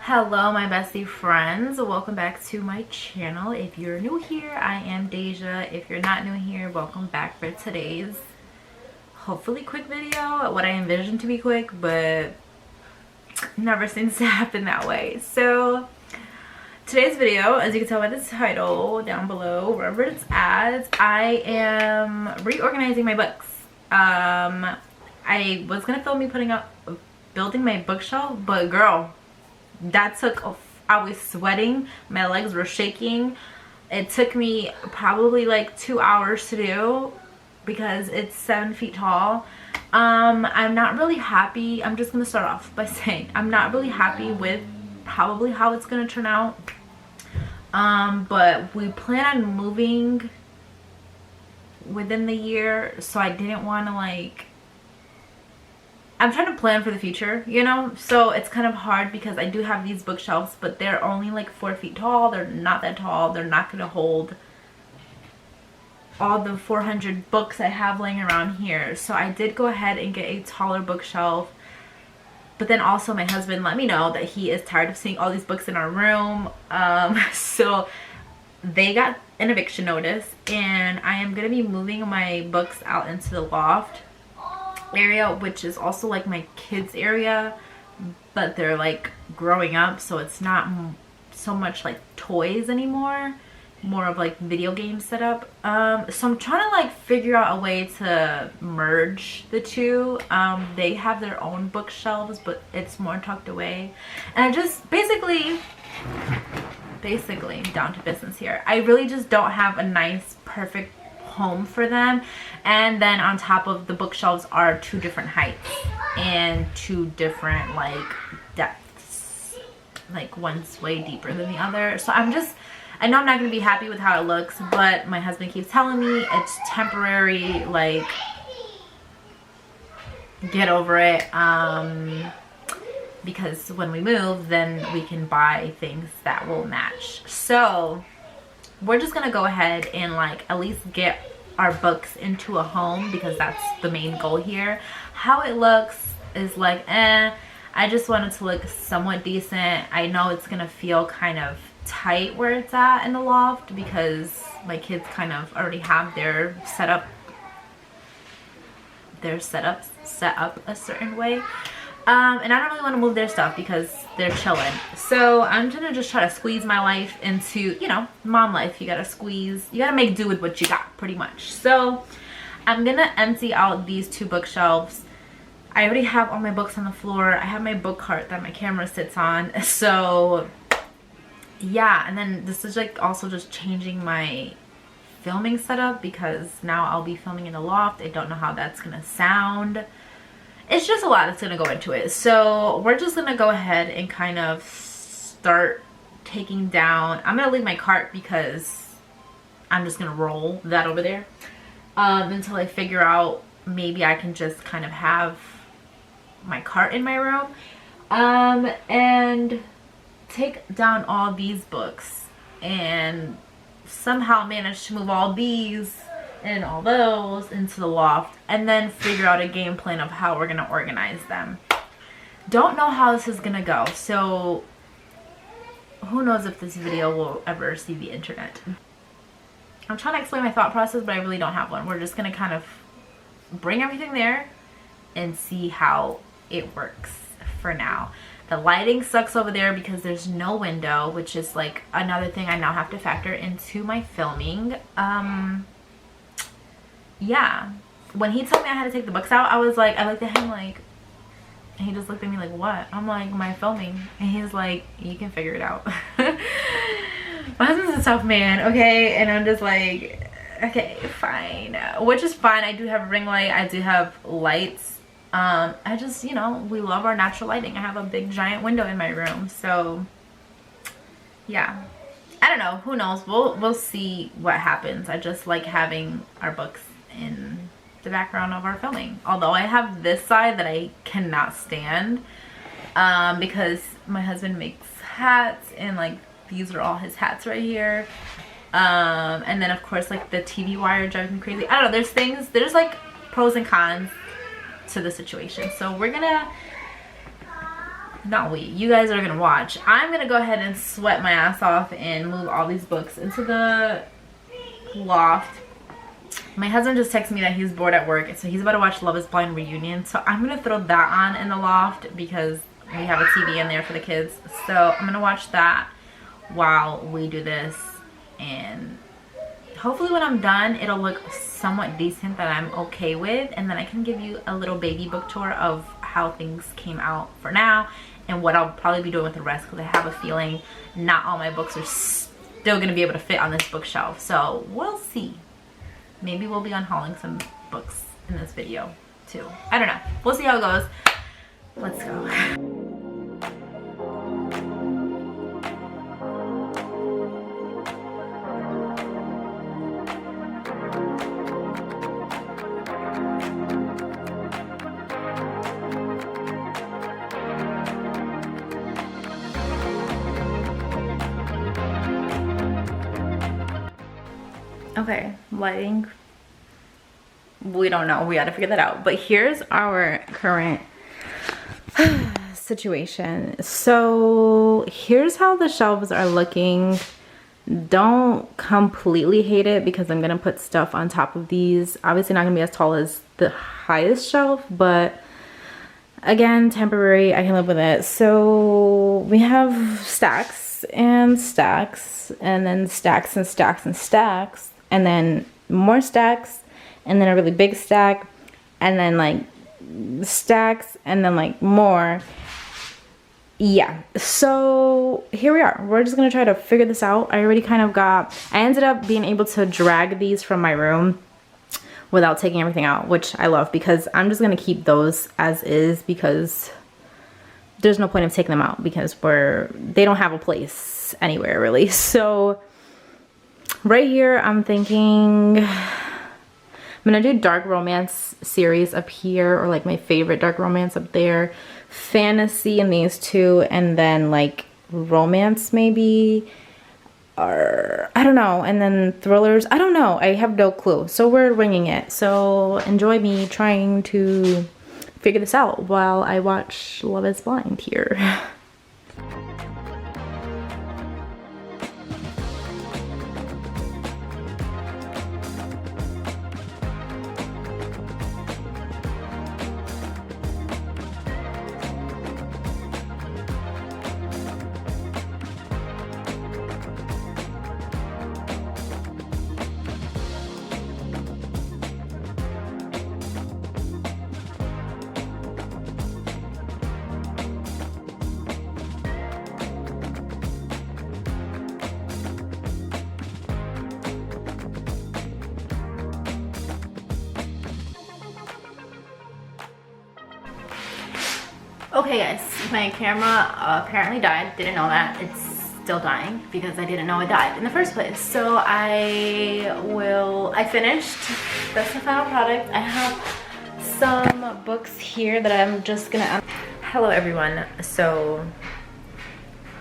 Hello my bestie friends, welcome back to my channel. If you're new here, I am Deja. If you're not new here, welcome back for today's hopefully quick video. What I envisioned to be quick, but never seems to happen that way. So today's video, as you can tell by the title down below, wherever it's at, I am reorganizing my books. I was gonna film me building my bookshelf, but girl, that took I was sweating, my legs were shaking. It took me probably like 2 hours to do because it's 7 feet tall. I'm not really happy. I'm just gonna start off by saying I'm not really happy with probably how it's gonna turn out. But we plan on moving within the year, so I didn't want to I'm trying to plan for the future, you know? So it's kind of hard because I do have these bookshelves, but they're only like 4 feet tall. They're not that tall. They're not going to hold all the 400 books I have laying around here. So I did go ahead and get a taller bookshelf. But then also my husband let me know that he is tired of seeing all these books in our room. So they got an eviction notice, and I am going to be moving my books out into the loft area, which is also like my kids area, but they're like growing up, so it's not so much like toys anymore, more of like video game setup. So I'm trying to like figure out a way to merge the two. They have their own bookshelves, but it's more tucked away, and I just basically down to business here. I really just don't have a nice perfect home for them. And then on top of the bookshelves are 2 different heights and 2 different like depths, like one's way deeper than the other. So I know I'm not gonna be happy with how it looks, but my husband keeps telling me it's temporary, like get over it, because when we move then we can buy things that will match. So we're just gonna go ahead and like at least get our books into a home, because that's the main goal here. How it looks is like I just want it to look somewhat decent. I know it's gonna feel kind of tight where it's at in the loft because my kids kind of already have their setup set up a certain way. And I don't really want to move their stuff because they're chilling. So I'm gonna just try to squeeze my life into, you know, mom life. You gotta make do with what you got, pretty much. So I'm gonna empty out these 2 bookshelves. I already have all my books on the floor. I have my book cart that my camera sits on. So yeah, and then this is like also just changing my filming setup because now I'll be filming in the loft. I don't know how that's gonna sound. It's just a lot that's gonna go into it. So we're just gonna go ahead and kind of start taking down. I'm gonna leave my cart because I'm just gonna roll that over there until I figure out maybe I can just kind of have my cart in my room, and take down all these books and somehow manage to move all these and all those into the loft, and then figure out a game plan of how we're gonna organize them. Don't know how this is gonna go, so who knows if this video will ever see the internet. I'm trying to explain my thought process, but I really don't have one. We're just gonna kind of bring everything there and see how it works for now. The lighting sucks over there because there's no window, which is like another thing I now have to factor into my filming. Yeah, when he told me I had to take the books out, I looked at him like, and he just looked at me like, what? I'm like, my filming. And he's like, you can figure it out. My husband's a tough man, okay? And I'm just like, okay, fine. Which is fine. I do have a ring light. I do have lights. I just, you know, we love our natural lighting. I have a big giant window in my room. So yeah, I don't know. Who knows? We'll see what happens. I just like having our books in the background of our filming. Although I have this side that I cannot stand because my husband makes hats, and like these are all his hats right here. And then of course like the TV wire drives me crazy. I don't know, there's like pros and cons to the situation. So we're gonna not we, you guys are gonna watch. I'm gonna go ahead and sweat my ass off and move all these books into the loft. My husband just texted me that he's bored at work, so he's about to watch Love is Blind reunion. So I'm gonna throw that on in the loft because we have a TV in there for the kids. So I'm gonna watch that while we do this, and hopefully when I'm done it'll look somewhat decent that I'm okay with, and then I can give you a little baby book tour of how things came out for now and what I'll probably be doing with the rest, because I have a feeling not all my books are still gonna be able to fit on this bookshelf. So we'll see. Maybe we'll be unhauling some books in this video too. I don't know. We'll see how it goes. Let's go. Okay, lighting, we don't know, we gotta figure that out. But here's our current situation. So here's how the shelves are looking. Don't completely hate it because I'm gonna put stuff on top of these. Obviously not gonna be as tall as the highest shelf, but again, temporary, I can live with it. So we have stacks and stacks, and then stacks and stacks and stacks, and then more stacks, and then a really big stack, and then like stacks, and then like more. Yeah, so here we are. We're just gonna try to figure this out. I ended up being able to drag these from my room without taking everything out, which I love, because I'm just gonna keep those as is, because there's no point of taking them out because they don't have a place anywhere really. So right here, I'm thinking I'm gonna do dark romance series up here, or like my favorite dark romance up there, fantasy in these two, and then like romance maybe, or I don't know, and then thrillers. I don't know, I have no clue. So we're winging it. So enjoy me trying to figure this out while I watch Love is Blind here. Okay guys, my camera apparently died. Didn't know that. It's still dying because I didn't know it died in the first place. So I finished. That's the final product. I have some books here that I'm just gonna... Hello everyone. So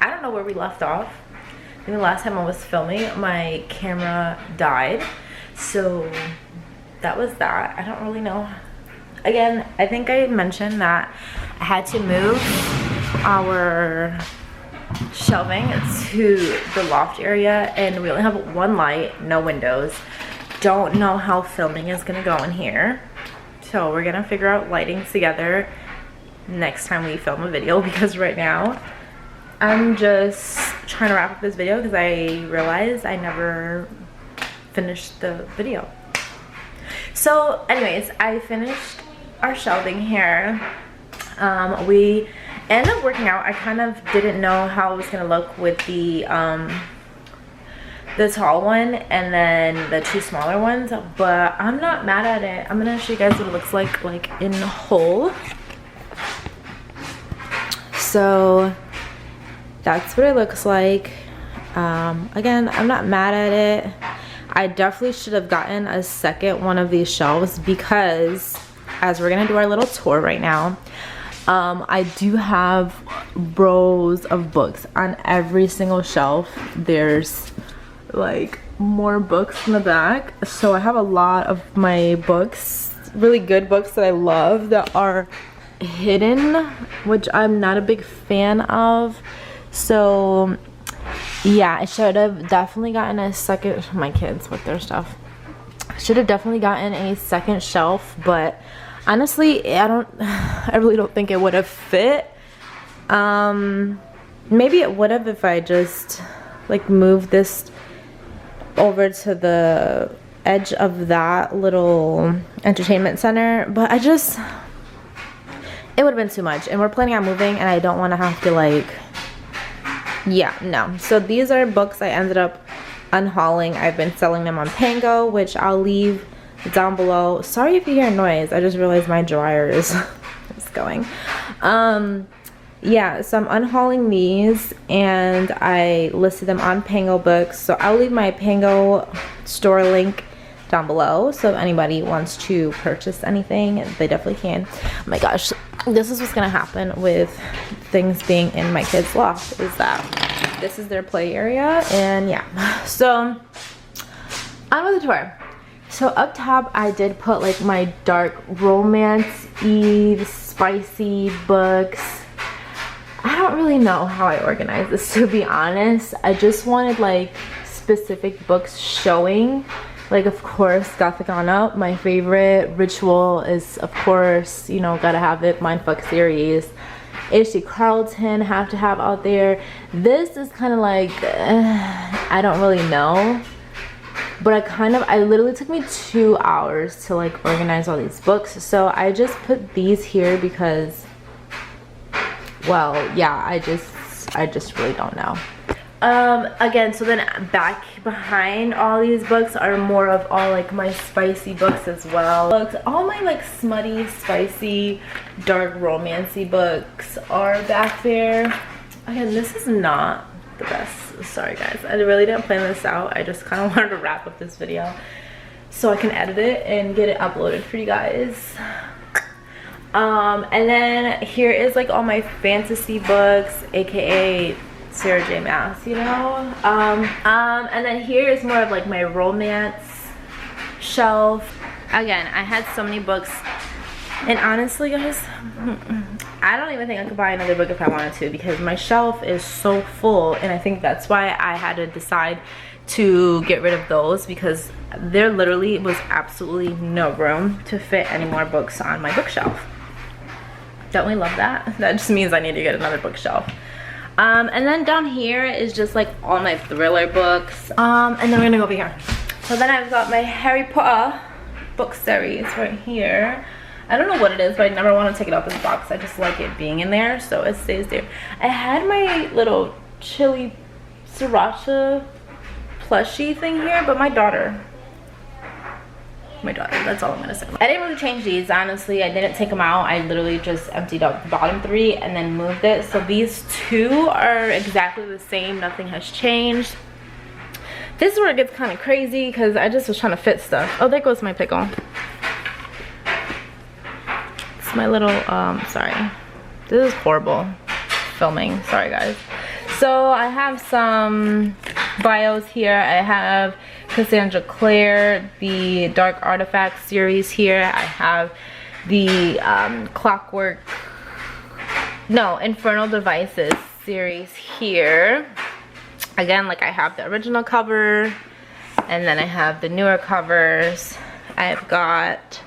I don't know where we left off. I think the last time I was filming, my camera died. So that was that. I don't really know. Again, I think I mentioned that I had to move our shelving to the loft area, and we only have one light, no windows. Don't know how filming is gonna go in here. So we're gonna figure out lighting together next time we film a video, because right now I'm just trying to wrap up this video because I realized I never finished the video. So anyways, I finished our shelving here. We ended up working out. I kind of didn't know how it was gonna look with the tall one and then the two smaller ones, but I'm not mad at it. I'm gonna show you guys what it looks like in whole. So that's what it looks like. Again, I'm not mad at it. I definitely should have gotten a second one of these shelves, because as we're gonna do our little tour right now, I do have rows of books on every single shelf. There's like more books in the back, so I have a lot of my books, really good books that I love, that are hidden, which I'm not a big fan of. So yeah, I should have definitely gotten a second, my kids with their stuff. I should have definitely gotten a second shelf, but honestly, I really don't think it would have fit. Maybe it would have if I just like moved this over to the edge of that little entertainment center, but it would have been too much, and we're planning on moving and I don't want to have to like, yeah, no. So these are books I ended up unhauling. I've been selling them on Pango, which I'll leave down below. Sorry if you hear noise, I just realized my dryer is going. Yeah, so I'm unhauling these and I listed them on Pango Books. So I'll leave my Pango store link down below, so if anybody wants to purchase anything, they definitely can. Oh my gosh, this is what's gonna happen with things being in my kids' loft, is that this is their play area. And yeah, so on with the tour. So up top I did put like my dark romance-y, spicy books. I don't really know how I organized this, to be honest. I just wanted like specific books showing. Like, of course, Gothic on Up, my favorite. Ritual is, of course, you know, gotta have it. Mindfuck series. H.D. Carlton, have to have out there. This is kind of like, I don't really know. But I literally took me 2 hours to like organize all these books. So I just put these here because, well, yeah, I just really don't know. Again, so then back behind all these books are more of all like my spicy books as well. All my like smutty, spicy, dark romancy books are back there. Again, this is not the best. Sorry guys, I really didn't plan this out. I just kind of wanted to wrap up this video so I can edit it and get it uploaded for you guys. And then here is like all my fantasy books, aka Sarah J Maas, you know. And then here is more of like my romance shelf. Again, I had so many books, and honestly guys, I don't even think I could buy another book if I wanted to, because my shelf is so full. And I think that's why I had to decide to get rid of those, because there literally was absolutely no room to fit any more books on my bookshelf. Don't we love that? That just means I need to get another bookshelf. And then down here is just like all my thriller books. And then we're gonna go over here. So then I've got my Harry Potter book series right here. I don't know what it is, but I never want to take it out of this box. I just like it being in there, so it stays there. I had my little chili sriracha plushie thing here, but my daughter, that's all I'm gonna say. I didn't really change these, honestly. I didn't take them out. I literally just emptied out the bottom 3 and then moved it. So these 2 are exactly the same. Nothing has changed. This is where it gets kind of crazy because I just was trying to fit stuff. Oh, there goes my pickle. It's my little, sorry. This is horrible filming. Sorry, guys. So I have some bios here. I have Cassandra Clare, the Dark Artifact series here. I have the Infernal Devices series here. Again, like I have the original cover, and then I have the newer covers. I've got,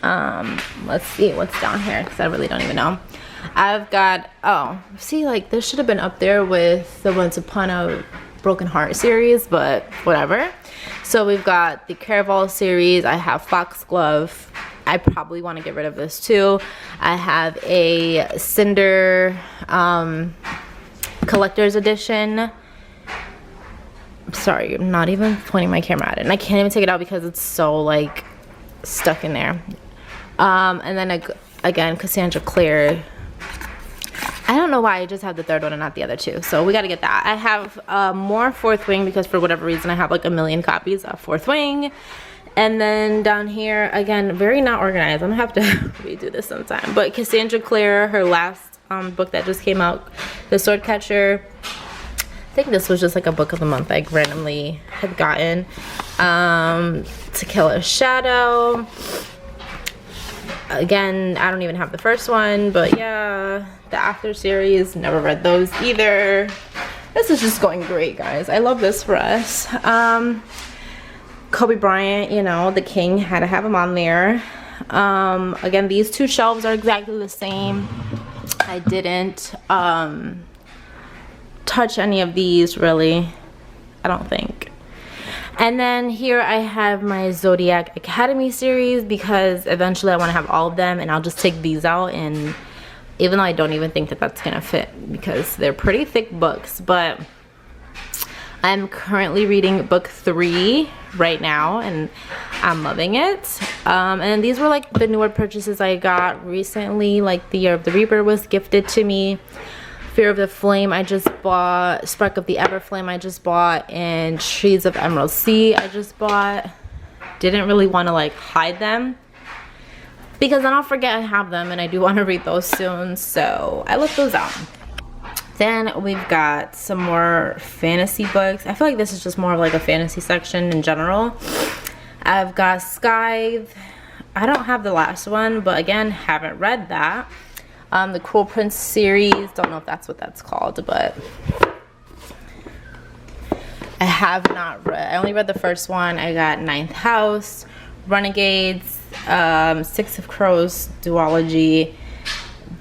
let's see what's down here, because I really don't even know. I've got, oh, see, like this should have been up there with the Once Upon a Broken Heart series, but whatever. So we've got the Caraval series. I have Foxglove. I probably want to get rid of this too. I have a Cinder collector's edition. Sorry, I'm not even pointing my camera at it, and I can't even take it out because it's so like stuck in there. And then again, Cassandra Clare. I don't know why I just have the 3rd one and not the other 2, so we got to get that. I have more Fourth Wing, because for whatever reason I have like a million copies of Fourth Wing. And then down here, again, very not organized. I'm gonna have to redo this sometime. But Cassandra Clare, her last book that just came out, The Swordcatcher. I think this was just like a book of the month I randomly had gotten. To Kill a Shadow. Again, I don't even have the first one, but yeah, the After series, never read those either. This is just going great, guys. I love this for us. Kobe Bryant, you know, the king, had to have him on there. Again, these two shelves are exactly the same. I didn't touch any of these really, I don't think. And then here I have my Zodiac Academy series, because eventually I want to have all of them, and I'll just take these out. And even though I don't even think that that's gonna fit, because they're pretty thick books, but I'm currently reading book 3 right now, and I'm loving it. And these were like the newer purchases I got recently, like the Year of the Reaper was gifted to me. Fear of the Flame I just bought, Spark of the Everflame I just bought, and Trees of Emerald Sea I just bought. Didn't really want to like hide them, because then I'll forget I have them, and I do want to read those soon, so I left those out. Then we've got some more fantasy books. I feel like this is just more of like a fantasy section in general. I've got Scythe. I don't have the last one, but again, haven't read that. The Cruel Prince series, don't know if that's what that's called, but I have not read. I only read the first one. I got Ninth House, Renegades, Six of Crows duology,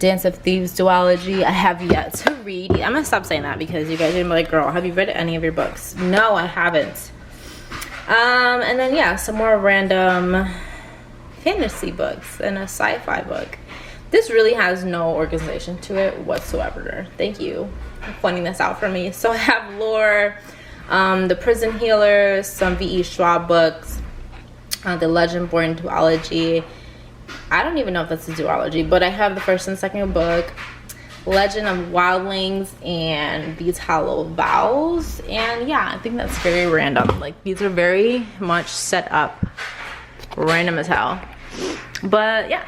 Dance of Thieves duology. I have yet to read. I'm gonna stop saying that, because you guys are gonna be like, girl, have you read any of your books? No, I haven't. And then yeah, some more random fantasy books and a sci-fi book. This really has no organization to it whatsoever. Thank you for pointing this out for me. So I have Lore, The Prison Healer, some V.E. Schwab books, the Legendborn duology. I don't even know if that's a duology, but I have the first and second book, Legend of Wildlings, and These Hollow Vows. And yeah, I think that's very random. Like, these are very much set up random as hell. But yeah,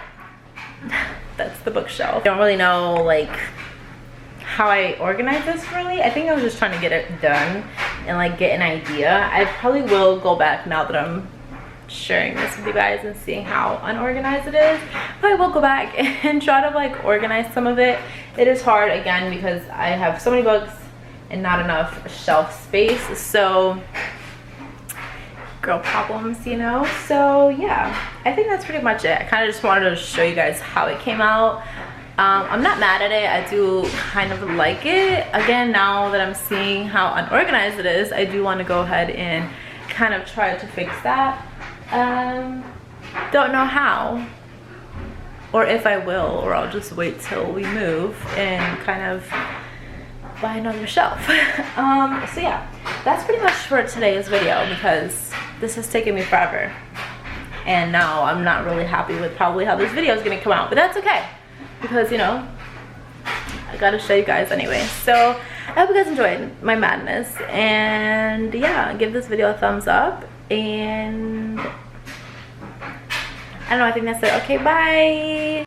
that's the bookshelf. I don't really know like how I organize this really. I think I was just trying to get it done and like get an idea. I probably will go back now that I'm sharing this with you guys and seeing how unorganized it is. But I will go back and try to like organize some of it. It is hard, again, because I have so many books and not enough shelf space. So girl problems, you know. So yeah, I think that's pretty much it. I kind of just wanted to show you guys how it came out. I'm not mad at it. I do kind of like it. Again, now that I'm seeing how unorganized it is, I do want to go ahead and kind of try to fix that. Don't know how, or if I will, or I'll just wait till we move and kind of buy another shelf. So yeah, that's pretty much for today's video, because this has taken me forever, and now I'm not really happy with probably how this video is gonna come out, but that's okay, because you know, I gotta show you guys anyway. So I hope you guys enjoyed my madness, and yeah, give this video a thumbs up, and I don't know, I think that's it. Okay, bye.